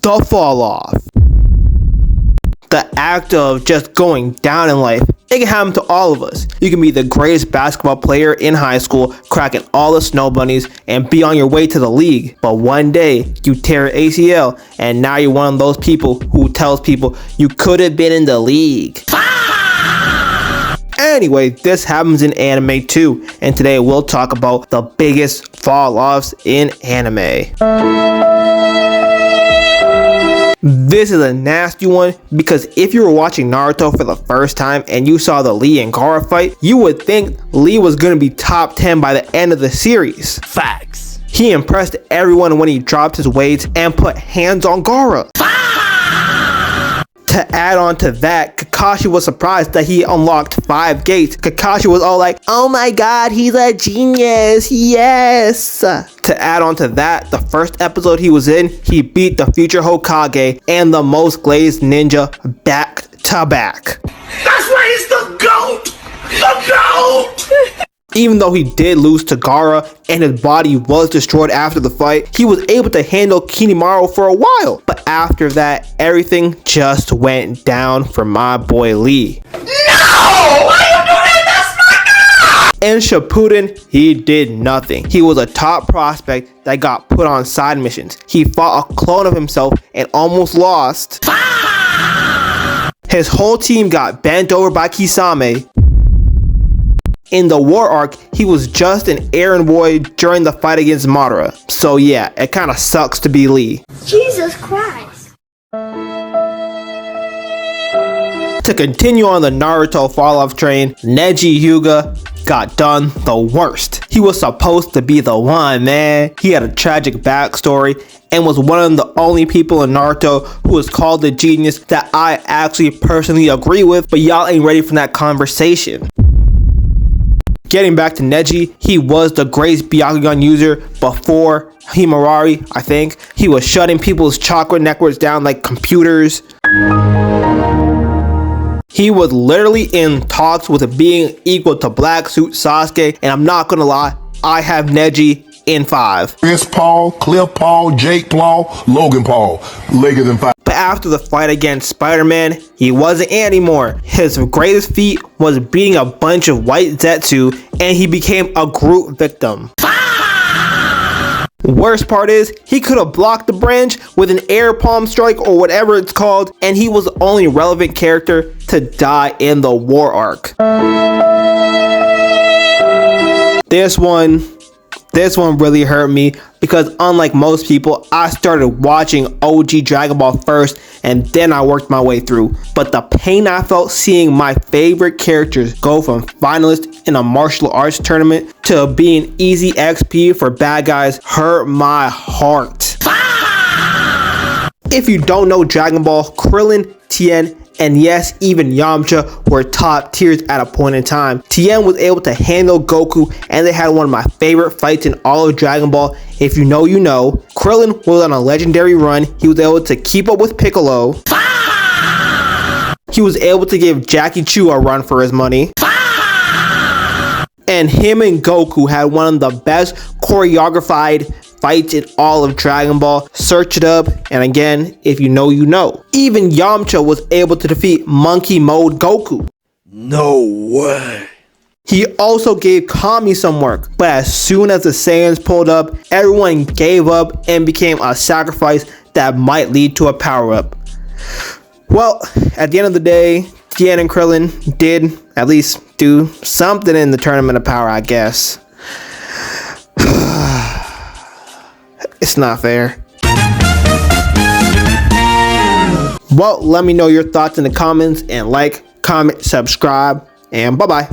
The fall off. The act of just going down in life. It can happen to all of us. You can be the greatest basketball player in high school, cracking all the snow bunnies, and be on your way to the league. But one day, you tear your ACL, and now you're one of those people who tells people you could have been in the league. Anyway, this happens in anime too, and today we'll talk about the biggest fall-offs in anime. This is a nasty one because if you were watching Naruto for the first time and you saw the Lee and Gaara fight, you would think Lee was going to be top 10 by the end of the series. Facts. He impressed everyone when he dropped his weights and put hands on Gaara. To add on to that, Kakashi was surprised that he unlocked 5 gates. Kakashi was all like, oh my god, he's a genius, yes! To add on to that, the first episode he was in, he beat the future Hokage and the most glazed ninja back to back. That's why he's the GOAT! The GOAT! Even though he did lose to Gaara and his body was destroyed after the fight, he was able to handle Kinemaro for a while. But after that, everything just went down for my boy Lee. No! Why are you doing this, my God? In Shippuden, he did nothing. He was a top prospect that got put on side missions. He fought a clone of himself and almost lost. His whole team got bent over by Kisame. In the war arc, he was just an errand boy during the fight against Madara. So yeah, it kinda sucks to be Lee. Jesus Christ. To continue on the Naruto fall-off train, Neji Hyuga got done the worst. He was supposed to be the one, man. He had a tragic backstory and was one of the only people in Naruto who was called a genius that I actually personally agree with, but y'all ain't ready for that conversation. Getting back to Neji, he was the greatest Byakugan user before Himawari, I think. He was shutting people's chakra networks down like computers. He was literally in talks with being equal to Black Suit Sasuke, and I'm not gonna lie, I have Neji in 5. Chris Paul, Cliff Paul, Jake Paul, Logan Paul, Lakers in 5. But after the fight against Spider-Man, he wasn't anymore. His greatest feat was beating a bunch of white Zetsu, and he became a Groot victim. Worst part is, he could have blocked the branch with an air palm strike or whatever it's called, and he was the only relevant character to die in the war arc. This one really hurt me because unlike most people, I started watching OG Dragon Ball first and then I worked my way through. But the pain I felt seeing my favorite characters go from finalists in a martial arts tournament to being easy XP for bad guys hurt my heart. If you don't know Dragon Ball, Krillin, Tien, and yes, even Yamcha were top tiers at a point in time. Tien was able to handle Goku, and they had one of my favorite fights in all of Dragon Ball. If you know, you know. Krillin was on a legendary run. He was able to keep up with Piccolo. He was able to give Jackie Chu a run for his money. And him and Goku had one of the best choreographed fights in all of Dragon Ball. Search it up, and again, if you know, you know. Even Yamcha was able to defeat Monkey Mode Goku. No way. He also gave Kami some work, but as soon as the Saiyans pulled up, everyone gave up and became a sacrifice that might lead to a power-up. Well, at the end of the day, Tien and Krillin did at least do something in the Tournament of Power, I guess. It's not fair. Well, let me know your thoughts in the comments and like, comment, subscribe, and bye-bye.